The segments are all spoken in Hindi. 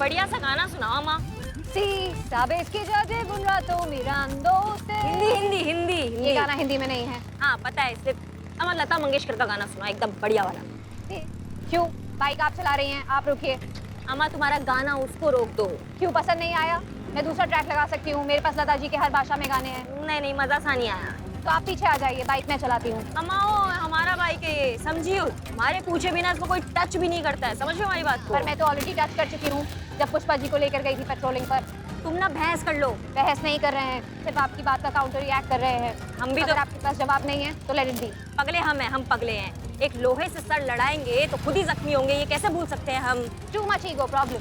बढ़िया सा गाना सुनाओ अम्मा। सी साबे के जादे बुन रातों मिरांदो से। हिंदी। ये गाना हिंदी में नहीं है। हाँ पता है, सिर्फ अम्मा लता मंगेशकर का गाना सुनाओ, एकदम बढ़िया वाला। क्यों? बाइक आप चला रही हैं, आप रुकिए। अम्मा तुम्हारा गाना उसको रोक दो। क्यों पसंद नहीं आया? मैं दूसरा ट्रैक लगा सकती हूँ, मेरे पास लता जी के हर भाषा में गाने हैं। नहीं मजा सा नहीं आया। तो आप पीछे आ जाइए, बाइक मैं चलाती हूँ। अम्मा वो हमारा बाइक है ये, समझियो। हमारे पूछे बिना इसको कोई टच भी नहीं करता है, समझो हमारी बात को। पर मैं तो ऑलरेडी टच कर चुकी हूँ जब पुष्पा जी को लेकर गई थी पेट्रोलिंग पर। तुम ना बहस कर लो। बहस नहीं कर रहे हैं, सिर्फ आपकी बात का काउंटर रिएक्ट कर रहे हैं। हम भी अगर तो आपके पास जवाब नहीं है तो लेट इट बी। पगले हम पगले हैं। एक लोहे से सर लड़ाएंगे तो खुद ही जख्मी होंगे, ये कैसे भूल सकते हैं हम। Too much ego problem.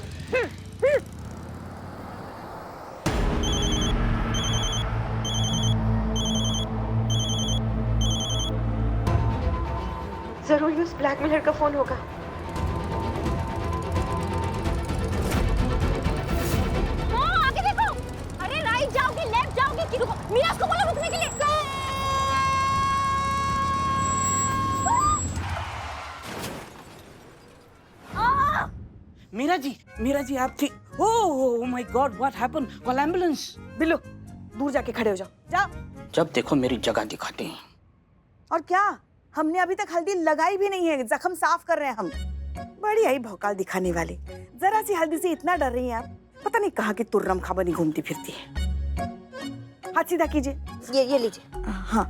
जरूर ये उस ब्लैकमेलर का फोन होगा। आगे देखो। अरे राइट जाओगे, लेफ्ट जाओगे कि रुको? मियां को बोलो रुकने के लिए। मीरा जी आप ठीक? Oh my God, what happened? Call ambulance. Billu दूर जाके खड़े हो जाओ, जाओ। जब देखो मेरी जगह दिखाते हैं। और क्या, हमने अभी तक हल्दी लगाई भी नहीं है, जख्म साफ कर रहे हैं हम। बड़ी आई भौकाल दिखाने वाली। जरा सी हल्दी से इतना डर रही हैं आप, पता नहीं कहाँ की तुर्रम खाबनी घूमती फिरती है। हाथ सीधा कीजिए। ये लीजिए। हाँ।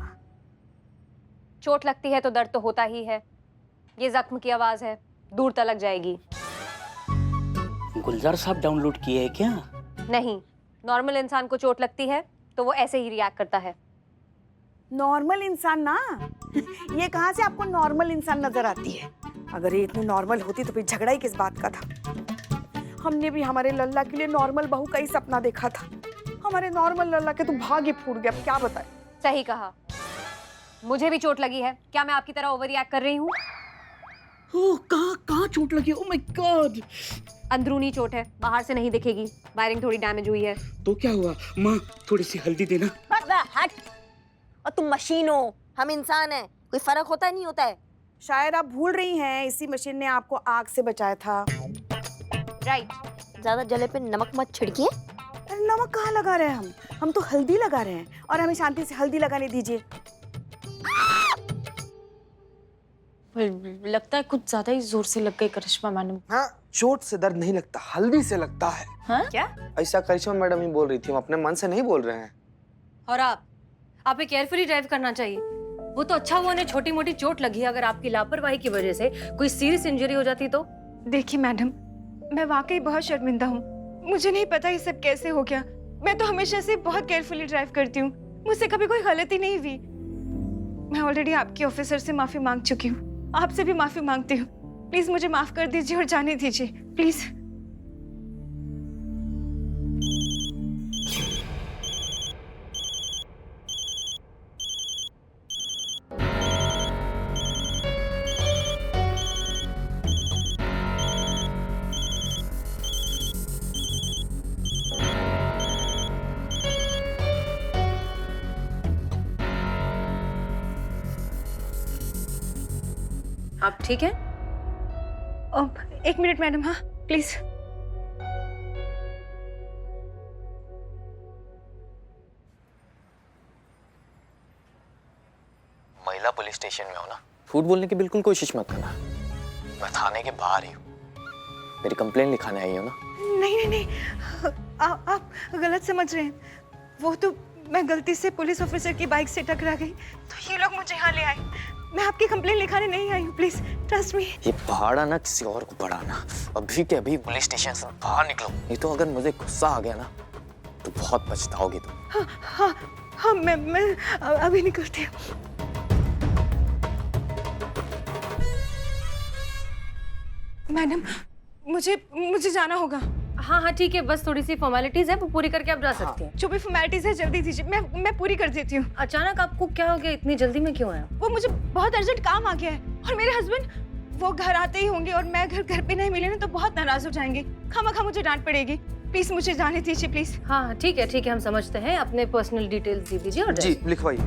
चोट लगती है तो दर्द तो होता ही है। ये जख्म की आवाज है, दूर तलक जाएगी। गुलजार साहब डाउनलोड किए हैं क्या? नहीं, नॉर्मल इंसान को चोट लगती है तो वो ऐसे ही रिएक्ट करता है। नॉर्मल इंसान ना, ये कहाँ से आपको नॉर्मल इंसान नजर आती है? अगर ये इतनी नॉर्मल होती तो फिर झगड़ा ही किस बात का था? हमने भी हमारे लल्ला के लिए नॉर्मल बहू का ही सपना देखा था। हमारे नॉर्मल लल्ला के तो भाग्य फूट गया, क्या बताएं। सही कहा, मुझे भी चोट लगी है। क्या मैं आपकी तरह ओवर रिएक्ट कर रही हूँ? ओह कहाँ चोट लगी? Oh my God. अंदरूनी चोट है, बाहर से नहीं दिखेगी। वायरिंग थोड़ी डैमेज हुई है। तो क्या हुआ? माँ थोड़ी सी हल्दी देना। हट। और तुम मशीन हो, हम इंसान हैं, कोई फर्क होता है नहीं होता है। शायद आप भूल रही हैं, इसी मशीन ने आपको आग से बचाया था। राइट। ज्यादा जले पे नमक मत छिड़किए। अरे नमक कहाँ लगा रहे हैं हम तो हल्दी लगा रहे हैं, और हमें शांति से हल्दी लगाने दीजिए। लगता है कुछ ज्यादा ही जोर से लग गई करिश्मा मैडम। हाँ, चोट से दर्द नहीं लगता, हल्दी से लगता है। हाँ? क्या? ऐसा करिश्मा मैडम ही बोल रही थी, हम अपने मन से नहीं बोल रहे हैं। और आप केयरफुली ड्राइव करना चाहिए। वो तो अच्छा हुआ उन्हें छोटी मोटी चोट लगी, अगर आपकी लापरवाही की वजह से कोई सीरियस इंजरी हो जाती तो। देखिए मैडम, मैं वाकई बहुत शर्मिंदा हूँ। मुझे नहीं पता ये सब कैसे हो गया। मैं तो हमेशा से बहुत केयरफुली ड्राइव करती हूँ, मुझसे कभी कोई गलती नहीं हुई। मैं ऑलरेडी आपके ऑफिसर से माफी मांग चुकी हूँ, आपसे भी माफी मांगती हूँ। प्लीज मुझे माफ कर दीजिए और जाने दीजिए, प्लीज। आप ठीक है? एक मिनट मैडम, हाँ प्लीज। महिला पुलिस स्टेशन में हो ना, झूठ बोलने की बिल्कुल कोशिश मत करना। मैं थाने के बाहर ही हूँ, मेरी कंप्लेंट लिखाने आई हो ना। नहीं, आप गलत समझ रहे हैं। वो तो मैं गलती से पुलिस ऑफिसर की बाइक से टकरा गई, तो ये लोग मुझे यहाँ ले आए। मैं आपकी कंप्लेंट लिखाने नहीं आई हूँ, प्लीज ट्रस्ट मी। ये पहाड़ा ना किसी और को पढ़ाना। अभी के अभी पुलिस स्टेशन से बाहर निकलो, नहीं तो अगर मुझे गुस्सा आ गया ना तो बहुत पछताओगे तुम। हाँ, मैं अभी निकलती हूँ। मैडम, मुझे जाना होगा। हाँ ठीक है, बस थोड़ी सी फॉर्मेलिटीज है, वो पूरी करके आप जा सकती हैं। जो भी फॉर्मेलिटीज है जल्दी दीजिए, मैं पूरी कर देती हूँ। अचानक आपको क्या हो गया? इतनी जल्दी में क्यों आया? वो मुझे बहुत अर्जेंट काम आ गया है, और मेरे हस्बैंड वो घर आते ही होंगे, और मैं घर पे नहीं मिले ना तो बहुत नाराज हो जाएंगे। खामखा मुझे डांट पड़ेगी। प्लीज मुझे जाने दीजिए, प्लीज। हाँ ठीक है, हम समझते हैं। अपने पर्सनल डिटेल्स दे दीजिए और जी लिखवाइए।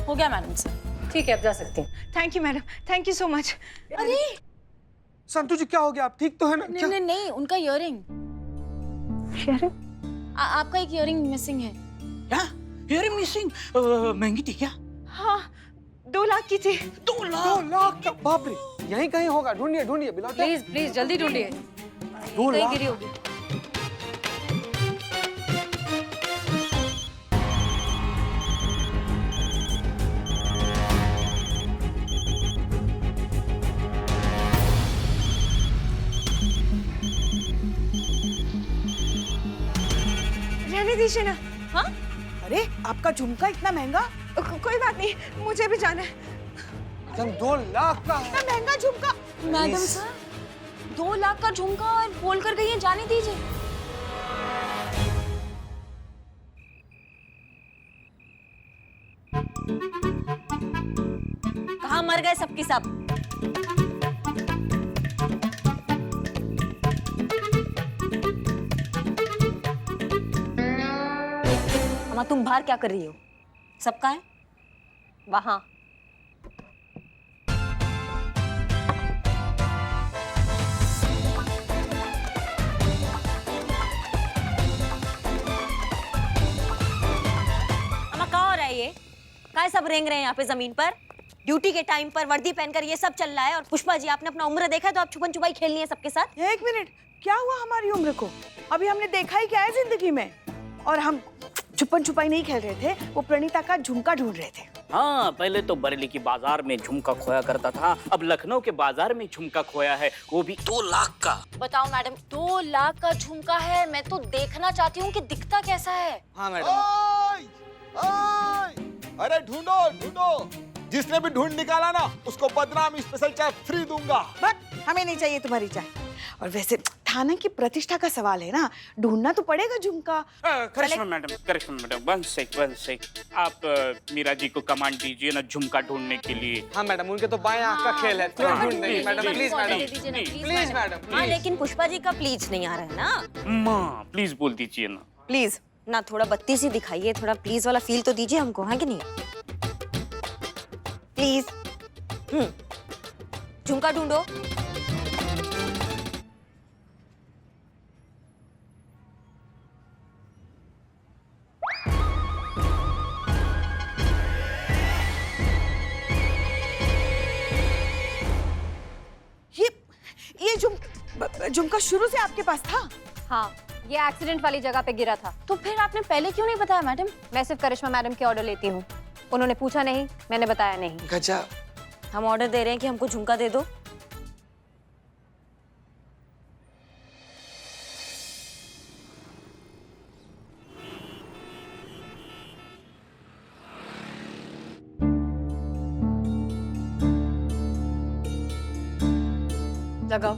हो गया मैडम से। ठीक है, आप जा सकती हैं। Thank you madam, thank you so much. अरे संतु जी क्या हो गया? आप ठीक तो है ना? नहीं नहीं नहीं, उनका इयररिंग, आपका एक इयररिंग मिसिंग है। क्या? You're missing? महंगी थी क्या? हाँ, 2 लाख की थी। 2 लाख? 2 लाख का? बाप रे, यहीं कहीं होगा। ढूंढिए ढूंढिए बिलावल। प्लीज प्लीज जल्दी ढूंढिए, 2 कहीं लाख? गिरी होगी। रहने दीजिए ना। हाँ? अरे आपका झुमका इतना महंगा? कोई बात नहीं, मुझे भी जाना है। मैडम 2 लाख का है। इतना महंगा झुमका? मैडम सर, 2 लाख का झुमका और बोल कर गई है, जाने दीजिए। कहाँ मर गए सबकी सब? अम्मा तुम बाहर क्या कर रही हो? सबका है? वहाँ अम्मा क्या हो रहा है ये? काय सब रेंग रहे हैं यहाँ पे जमीन पर? ड्यूटी के टाइम पर वर्दी पहनकर ये सब चल रहा है। और पुष्पा जी आपने अपना उम्र देखा है तो आप छुपन छुपाई खेलनी है सबके साथ? एक मिनट, क्या हुआ हमारी उम्र को? अभी हमने देखा ही क्या है जिंदगी में? और हम छुपन छुपाई नहीं खेल रहे थे, वो प्रणीता का झुमका ढूंढ रहे थे। हाँ, पहले तो बरेली की बाजार में झुमका खोया करता था, अब लखनऊ के बाजार में झुमका खोया है, वो भी 2 लाख का। बताओ मैडम, 2 लाख का झुमका है, मैं तो देखना चाहती हूँ कि दिखता कैसा है। हाँ मैडम। अरे ढूंढो ढूंढो, जिसने भी ढूंढ निकाला ना उसको बदनाम स्पेशल चाय फ्री दूंगा। बट हमें नहीं चाहिए तुम्हारी चाय। और वैसे थाना की प्रतिष्ठा का सवाल है ना, ढूंढना तो पड़ेगा झुमका। करिश्मा मैडम, वन सेक। आप मीरा जी को कमांड दीजिए ना झुमका ढूंढने के लिए। हाँ मैडम, उनके तो बाएं आंख का खेल है। तुरंत ढूंढ देंगे madam. Please madam, please madam. हाँ लेकिन पुष्पा जी का प्लीज नहीं आ रहा है ना? माँ प्लीज बोल दीजिए ना। प्लीज ना, थोड़ा बत्ती सी दिखाइए, थोड़ा प्लीज वाला फील तो दीजिए हमको, है कि नहीं? प्लीज। झुमका ढूंढो। ये झुमका शुरू से आपके पास था? हाँ, ये एक्सीडेंट वाली जगह पे गिरा था। तो फिर आपने पहले क्यों नहीं बताया मैडम? मैं सिर्फ करिश्मा मैडम के ऑर्डर लेती हूँ, उन्होंने पूछा नहीं, मैंने बताया नहीं। गजब। हम ऑर्डर दे रहे हैं कि हमको झुमका दे दो। लगाओ।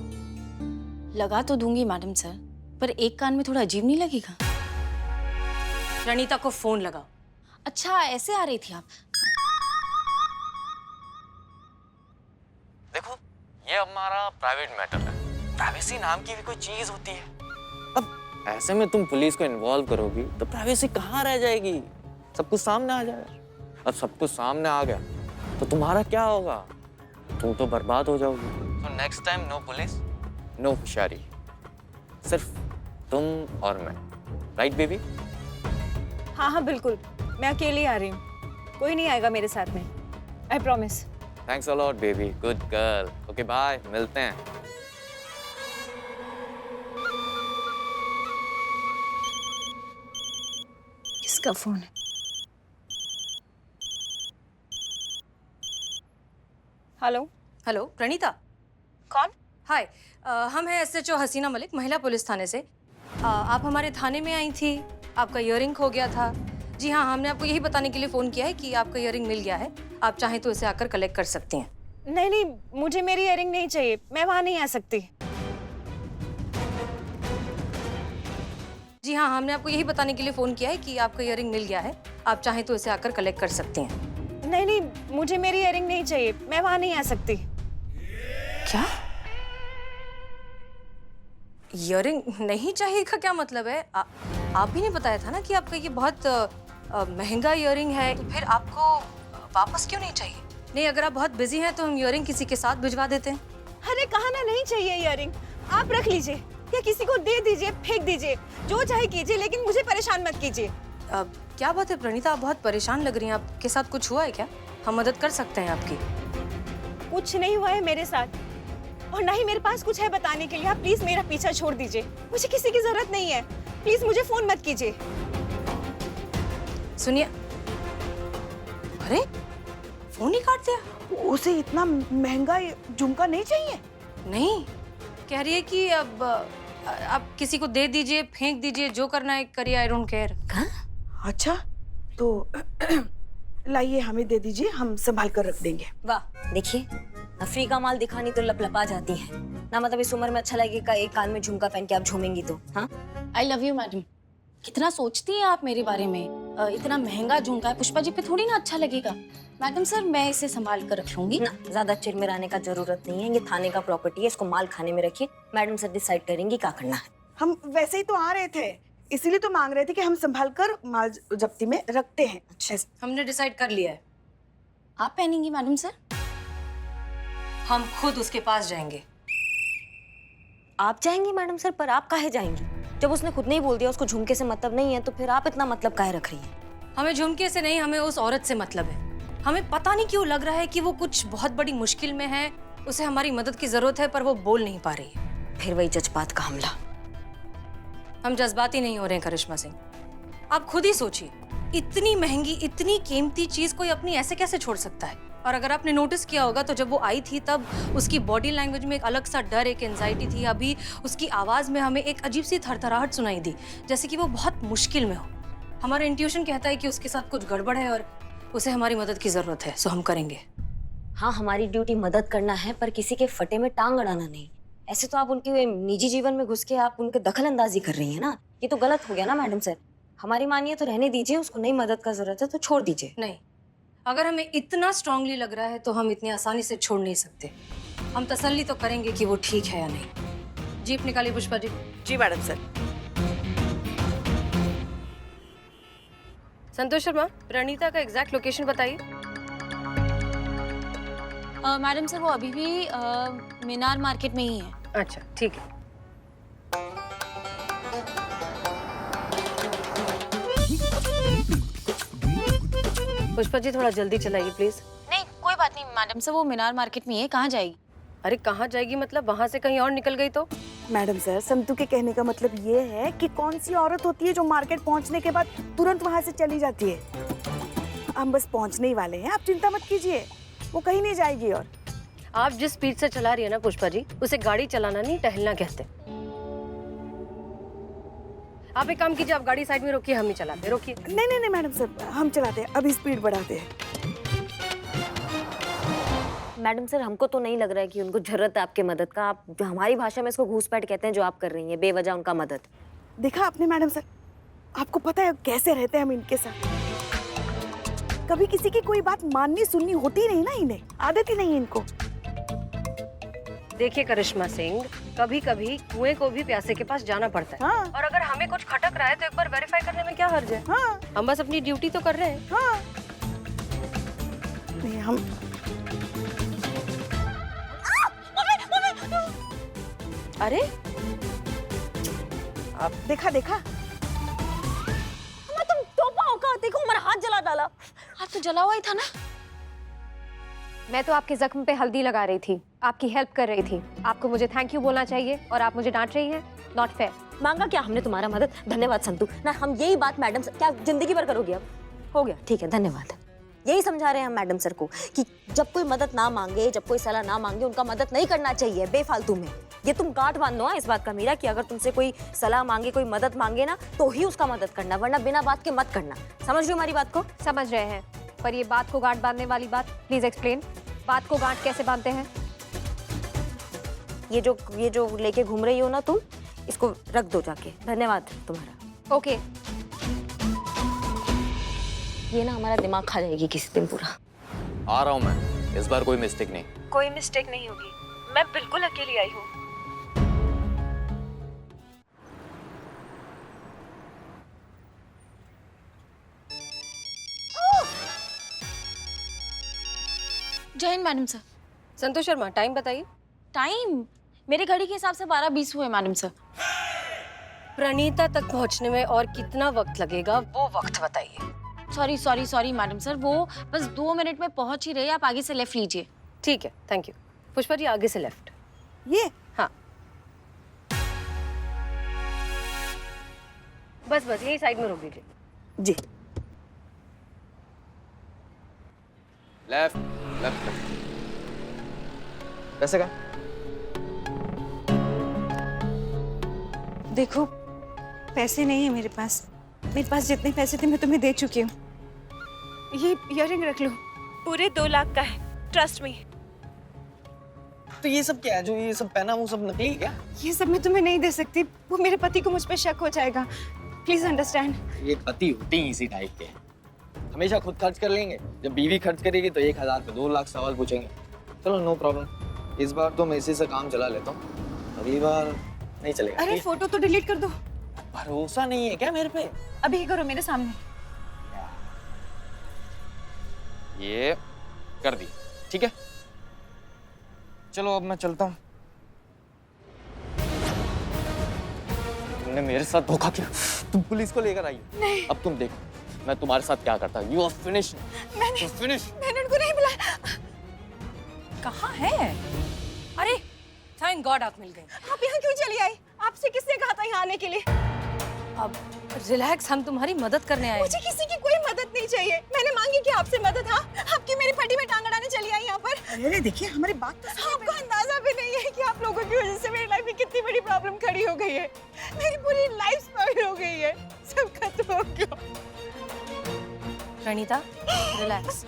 लगा तो दूंगी मैडम सर, पर एक कान में थोड़ा अजीब नहीं लगेगा? प्रणीता को फोन लगाओ। अच्छा, ऐसे आ रही थी आप? देखो, ये हमारा प्राइवेट मैटर है। प्राइवेसी नाम की भी कोई चीज होती है। अब ऐसे में तुम पुलिस को इन्वॉल्व करोगी तो प्राइवेसी कहाँ रह जाएगी? सब कुछ सामने आ जाएगा। अब सब कुछ सामने आ गया तो तुम्हारा क्या होगा? तुम तो बर्बाद हो जाओगी। तो next time no police, no होशियारी, सिर्फ तुम और मैं। Right baby? हाँ हाँ बिल्कुल, मैं अकेली आ रही हूँ, कोई नहीं आएगा मेरे साथ में, I promise. Thanks a lot baby, good girl. Okay bye, मिलते हैं। किसका फोन है? हेलो। हेलो प्रणीता। कौन? हाय, हम हैं SHO हसीना मलिक, महिला पुलिस थाने से। आप हमारे थाने में आई थी, आपका इयररिंग खो गया था। जी हाँ, हमने आपको यही बताने के लिए फ़ोन किया है कि आपका इयररिंग मिल गया है, आप चाहें तो इसे आकर कलेक्ट कर सकती हैं। नहीं नहीं, मुझे मेरी इयररिंग नहीं चाहिए, मैं वहाँ नहीं आ सकती। जी हाँ, हमने आपको यही बताने के लिए फ़ोन किया है कि आपका इयररिंग मिल गया है, आप चाहें तो इसे आकर कलेक्ट कर सकती हैं। नहीं नहीं, मुझे मेरी इयररिंग नहीं चाहिए, मैं वहाँ नहीं आ सकती। क्या? इयररिंग नहीं चाहिए का क्या मतलब है? आप ही ने बताया था ना कि आपका ये बहुत महंगा इयररिंग है, तो फिर आपको वापस क्यों नहीं चाहिए? नहीं, अगर आप बहुत बिजी हैं तो हम इयरिंग किसी के साथ भिजवा देते हैं। अरे कहा ना नहीं चाहिए इयरिंग, आप रख लीजिए या किसी को दे दीजिए, फेंक दीजिए, जो चाहे कीजिए, लेकिन मुझे परेशान मत कीजिए। अब क्या बात है प्रणीता, आप बहुत परेशान लग रही हैं। आपके साथ कुछ हुआ है क्या? हम मदद कर सकते हैं आपकी। कुछ नहीं हुआ है मेरे साथ और ना ही मेरे पास कुछ है बताने के लिए। आप प्लीज मेरा पीछा छोड़ दीजिए, मुझे किसी की जरूरत नहीं है। प्लीज मुझे फोन मत कीजिए। सुनिए, अरे फोन ही काट दिया। उसे इतना महंगा झुमका नहीं चाहिए। नहीं, कह रही है कि अब आप किसी को दे दीजिए, फेंक दीजिए, जो करना है करिए, आई डोंट केयर। अच्छा तो लाइए हमें दे दीजिए, हम संभाल कर रख देंगे। वाह, देखिए नफरी का माल दिखानी तो लपलपा जाती है ना। मतलब इस उम्र में अच्छा लगेगा एक कान में झुमका पहन के आप झूमेंगी तो। हाँ, आई लव यू मैडम। कितना सोचती हैं आप मेरे बारे में। इतना महंगा झुमका है, पुष्पा जी पे थोड़ी ना अच्छा लगेगा। मैडम सर, मैं इसे संभाल कर रख लूंगी। ना ज्यादा चिरमिराने का जरूरत नहीं है, ये थाने का प्रॉपर्टी है, इसको माल खाने में रखिए। मैडम सर डिसाइड करेंगी क्या करना है। हम वैसे ही तो आ रहे थे, इसीलिए तो मांग रहे थे कि हम संभाल कर माल जब्ती में रखते हैं। अच्छा, हमने डिसाइड कर लिया है, आप पहनेंगी मैडम सर? हम खुद उसके पास जाएंगे। आप जाएंगी मैडम सर? पर आप काहे जाएंगी? जब उसने खुद नहीं बोल दिया उसको झुमके से मतलब नहीं है, तो फिर आप इतना मतलब काहे रख रही हैं? हमें झुमके से नहीं, हमें उस औरत से मतलब है। हमें पता नहीं क्यों लग रहा है कि वो कुछ बहुत बड़ी मुश्किल में है, उसे हमारी मदद की जरूरत है, पर वो बोल नहीं पा रही है। फिर वही जज्बात का हमला। हम जज्बाती नहीं हो रहे हैं करिश्मा सिंह, आप खुद ही सोचिए, इतनी महंगी, इतनी कीमती चीज कोई अपनी ऐसे कैसे छोड़ सकता है? और अगर आपने नोटिस किया होगा तो जब वो आई थी तब उसकी बॉडी लैंग्वेज में एक अलग सा डर, एक एंजाइटी थी। अभी उसकी आवाज में हमें एक अजीब सी थरथराहट सुनाई दी, जैसे कि वो बहुत मुश्किल में हो। हमारा इंट्यूशन कहता है कि उसके साथ कुछ गड़बड़ है और उसे हमारी मदद की जरूरत है, सो हम करेंगे। हाँ, हमारी ड्यूटी मदद करना है, पर किसी के फटे में टांग अड़ाना नहीं। ऐसे तो आप उनके निजी जीवन में घुस के आप उनके दखल अंदाजी कर रही हैं ना, ये तो गलत हो गया ना मैडम सर। हमारी मानिए तो रहने दीजिए, उसको नहीं मदद का जरूरत है तो छोड़ दीजिए। नहीं, अगर हमें इतना स्ट्रांगली लग रहा है तो हम इतनी आसानी से छोड़ नहीं सकते। हम तसल्ली तो करेंगे कि वो ठीक है या नहीं। जीप निकालिए पुष्पा जी। जी मैडम सर। संतोष शर्मा, प्रणीता का एग्जैक्ट लोकेशन बताइए। मैडम सर, वो अभी भी मीनार मार्केट में ही है। अच्छा, ठीक है। पुष्पा जी थोड़ा जल्दी चलाइए प्लीज। नहीं, कोई बात नहीं मैडम सर, वो मीनार मार्केट में ही है। कहाँ जाएगी? अरे कहाँ जाएगी मतलब, वहां से कहीं और निकल गई तो? मैडम सर, संतू के कहने का मतलब ये है कि कौन सी औरत होती है जो मार्केट पहुंचने के बाद तुरंत वहां से चली जाती है। हम बस पहुंचने ही वाले हैं, आप चिंता मत कीजिए, वो कहीं नहीं जाएगी। और आप जिस स्पीड से चला रही है ना पुष्पा जी, उसे गाड़ी चलाना नहीं टहलना कहते। आप एक काम कीजिए, आप गाड़ी साइड में रोकिए, हम ही चलाते। रोकिए। नहीं नहीं नहीं मैडम सर, हम चलाते हैं, अभी स्पीड बढ़ाते हैं। मैडम सर, हमको तो नहीं लग रहा है कि उनको जरूरत है आपकी मदद का। आप जो हमारी भाषा में इसको घूसपैठ कहते हैं, जो आप कर रही हैं बेवजह उनका मदद। देखा आपने मैडम सर, आपको पता है कैसे रहते हैं हम इनके साथ। कभी किसी की कोई बात माननी सुननी होती नहीं ना, इन्हें आदत ही नहीं है इनको। देखिए करिश्मा सिंह, कभी कभी कुएं को भी प्यासे के पास जाना पड़ता है। हाँ। और अगर हमें कुछ खटक रहा है तो एक बार वेरीफाई करने में क्या हर्ज है? हाँ। हम बस अपनी ड्यूटी तो कर रहे हैं। हाँ। नहीं, हम अरे आप देखा देखा, तुम टोपा होगा, देखो हमारा हाथ जला डाला। हाथ तो जला हुआ ही था ना। मैं तो आपके जख्म पे हल्दी लगा रही थी, आपकी हेल्प कर रही थी। आपको मुझे थैंक यू बोलना चाहिए और आप मुझे डांट रही हैं। Not fair. मांगा क्या हमने तुम्हारा मदद? धन्यवाद संतू। ना हम यही बात मैडम सर, क्या जिंदगी भर करोगी अब? हो गया, ठीक है, धन्यवाद। यही समझा रहे हैं हम मैडम सर को कि जब कोई मदद ना मांगे, जब कोई सलाह ना मांगे, उनका मदद नहीं करना चाहिए बेफालतू में। ये तुम गांठ बांध लो इस बात का मीरा, कि अगर तुमसे कोई सलाह मांगे, कोई मदद मांगे ना, तो ही उसका मदद करना, वरना बिना बात के मत करना। समझ रही हो हमारी बात को? समझ रहे हैं, पर ये बात को गांठ बांधने वाली बात, प्लीज एक्सप्लेन। बात को गांठ कैसे बांधते हैं? ये जो लेके घूम रही हो ना तुम, इसको रख दो जाके। धन्यवाद तुम्हारा। ओके। ये ना हमारा दिमाग खा जाएगी किसी दिन पूरा। आ रहा हूँ मैं, इस बार कोई मिस्टेक नहीं। कोई मिस्टेक नहीं होगी, मैं बिल्कुल अकेली आई हूँ। जय Hind madam sir. Santosh Sharma, time बताइए। टाइम मेरे घड़ी के हिसाब से 12:20 हुए मैडम सर। प्रणीता तक पहुंचने में और कितना वक्त लगेगा वो वक्त बताइए। सॉरी मैडम सर, वो बस 2 मिनट में पहुंच ही रही है, आप आगे से लेफ्ट लीजिए। ठीक है, थैंक यू। पुष्पा जी आगे से लेफ्ट। ये हाँ, बस यही साइड में रोक दीजिए। जी। Left left. पैसे का देखो, पैसे नहीं है मेरे पास जितने पैसे थे मैं तुम्हें दे चुकी हूँ। ये इयररिंग रख लो, पूरे 2 लाख का है, ट्रस्ट मी। तो ये सब क्या है जो ये सब पहना वो सब नकली है क्या? ये सब मैं तुम्हें नहीं दे सकती, वो मेरे पति को मुझ पे शक हो जाएगा। Please understand. ये पति होते ही इसी टाइप के हैं, हमेशा खुद खर्च कर लेंगे, जब बीवी खर्च करेगी तो 1000 पे 2 लाख सवाल पूछेंगे। चलो नो प्रॉब्लम, इस बार तो मैं इसी से काम चला लेता हूँ, अगली बार नहीं चलेगा। अरे फोटो तो डिलीट कर दो। भरोसा नहीं है क्या मेरे पे? अभी ही करो मेरे सामने। ये कर दी, ठीक है। चलो अब मैं चलता हूँ। तुमने मेरे साथ धोखा किया, तुम पुलिस को लेकर आई। नहीं। अब तुम देखो मैं तुम्हारे साथ क्या करता हूँ। You are finish. मैंने उनको नहीं बुलाया। कहाँ है? अरे थैंक गॉड आप मिल गए। आप यहाँ क्यों चली आई? आपसे किसने कहा था यहाँ आने के लिए? अब रिलैक्स, हम तुम्हारी मदद करने आए। मुझे किसी की कोई मदद नहीं चाहिए। मैंने मांगी कि आपसे मदद। हाँ, आपकी मेरी फटी में टांग अड़ाने चली आई यहाँ पर। अरे देखिए, हमारी बात तो सुनिए। आपको अंदाजा भी नहीं है कि आप लोगों की वजह से मेरी लाइफ में कितनी बड़ी प्रॉब्लम खड़ी हो गई है। मेरी पूरी लाइफ स्पॉइल हो गई है, सब खत्म हो गया। प्रणीता रिलैक्स,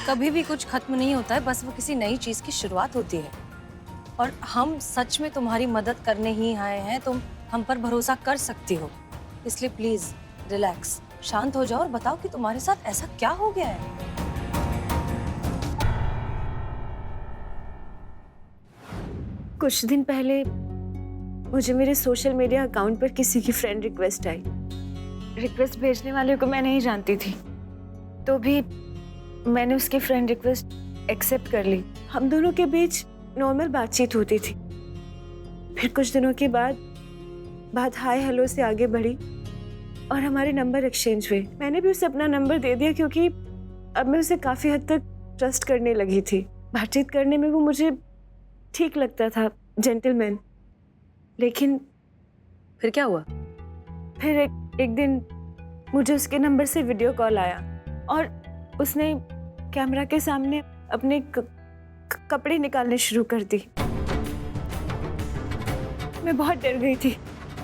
कभी भी कुछ खत्म नहीं होता है, बस वो किसी नई चीज की शुरुआत होती है। और हम सच में तुम्हारी मदद करने ही आए हैं, तुम हम पर भरोसा कर सकती हो, इसलिए प्लीज रिलैक्स, शांत हो जाओ और बताओ कि तुम्हारे साथ ऐसा क्या हो गया है। कुछ दिन पहले मुझे मेरे सोशल मीडिया अकाउंट पर किसी की फ्रेंड रिक्वेस्ट आई। रिक्वेस्ट भेजने वाले को मैं नहीं जानती थी, तो भी मैंने उसकी फ्रेंड रिक्वेस्ट एक्सेप्ट कर ली। हम दोनों के बीच नॉर्मल बातचीत होती थी। फिर कुछ दिनों के बाद बात हाय हेलो से आगे बढ़ी और हमारे नंबर एक्सचेंज हुए। मैंने भी उसे अपना नंबर दे दिया क्योंकि अब मैं उसे काफ़ी हद तक ट्रस्ट करने लगी थी। बातचीत करने में वो मुझे ठीक लगता था, जेंटलमैन। लेकिन फिर क्या हुआ? फिर एक दिन मुझे उसके नंबर से वीडियो कॉल आया और उसने कैमरा के सामने अपने कपड़े निकालने शुरू कर दी। मैं बहुत डर गई थी,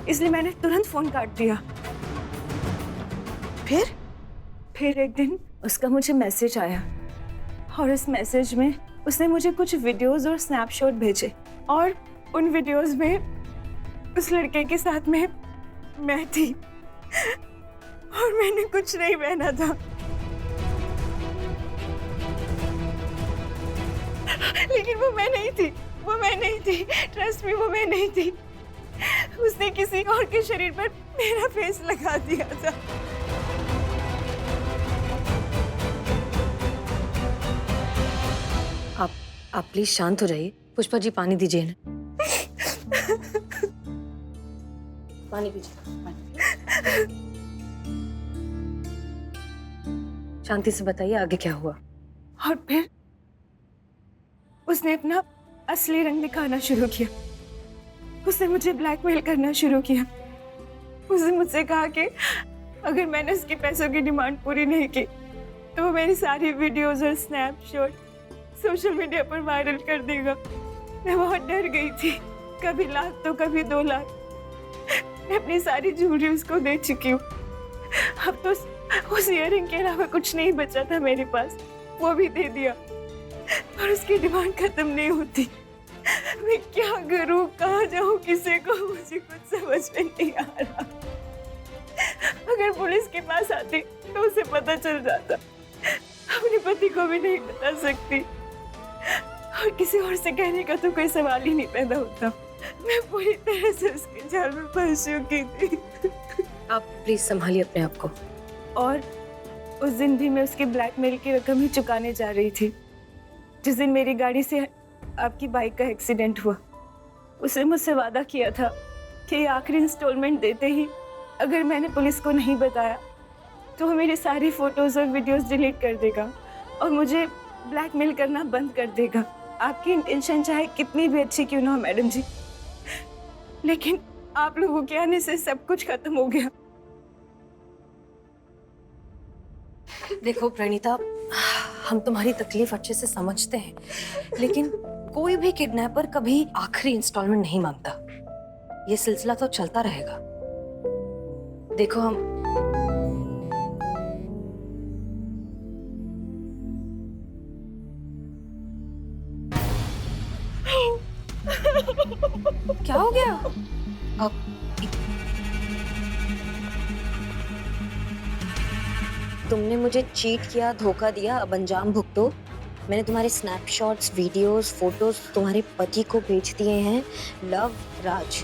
इसलिए मैंने तुरंत फोन काट दिया। फिर एक दिन उसका मुझे मैसेज आया और उस मैसेज में उसने मुझे कुछ वीडियोस और स्नैपशॉट भेजे और उन वीडियोस में उस लड़के के साथ में मैं थी और मैंने कुछ नहीं पहना था। लेकिन वो मैं नहीं थी, ट्रस्ट मी, वो मैं नहीं थी। उसने किसी और के शरीर पर मेरा फेस लगा दिया था। आप प्लीज शांत हो जाइए। पुष्पा जी पानी दीजिए ना। पानी पीजिए। शांति से बताइए आगे क्या हुआ। और फिर उसने अपना असली रंग दिखाना शुरू किया। उसने मुझे ब्लैकमेल करना शुरू किया। उसने मुझसे कहा कि अगर मैंने उसके पैसों की डिमांड पूरी नहीं की तो वो मेरी सारी वीडियोस और स्नैपशॉट सोशल मीडिया पर वायरल कर देगा। मैं बहुत डर गई थी, कभी लाख तो कभी 2 लाख। मैं अपनी सारी ज्वेलरी उसको दे चुकी हूँ। अब तो उस इयररिंग के अलावा कुछ नहीं बचा था मेरे पास, वो भी दे दिया। और उसकी डिमांड खत्म नहीं होती। मैं क्या करूं, कहाँ जाऊं, किसी को, मुझे कुछ समझ में नहीं आ रहा। अगर पुलिस के पास आती तो उसे पता चल जाता, अपने पति को भी नहीं बता सकती और किसी और से कहने का तो कोई सवाल ही नहीं पैदा होता। मैं पूरी तरह से उसके जाल में फंस चुकी थी। आप प्लीज संभालिए अपने आप को। और उस दिन भी मैं उसकी ब्लैकमेल की रकम ही चुकाने जा रही थी। जिस दिन मेरी गाड़ी से आपकी बाइक का एक्सीडेंट हुआ, उसने मुझसे वादा किया था कि आखिरी इंस्टॉलमेंट देते ही अगर मैंने पुलिस को नहीं बताया तो वो मेरी सारी फोटोज और वीडियोस डिलीट कर देगा और मुझे ब्लैकमेल करना बंद कर देगा। आपकी इंटेंशन चाहे कितनी भी अच्छी क्यों ना हो मैडम जी, लेकिन आप लोगों के आने से सब कुछ खत्म हो गया। देखो प्रणीता, हम तुम्हारी तकलीफ अच्छे से समझते हैं, लेकिन कोई भी किडनैपर कभी आखिरी इंस्टॉलमेंट नहीं मांगता। ये सिलसिला तो चलता रहेगा। देखो हम क्या हो गया? अब तुमने मुझे चीट किया, धोखा दिया, अब अंजाम भुगतो। मैंने तुम्हारे स्नैपशॉट्स, वीडियोस, फोटोज तुम्हारे पति को भेज दिए हैं। लव राज।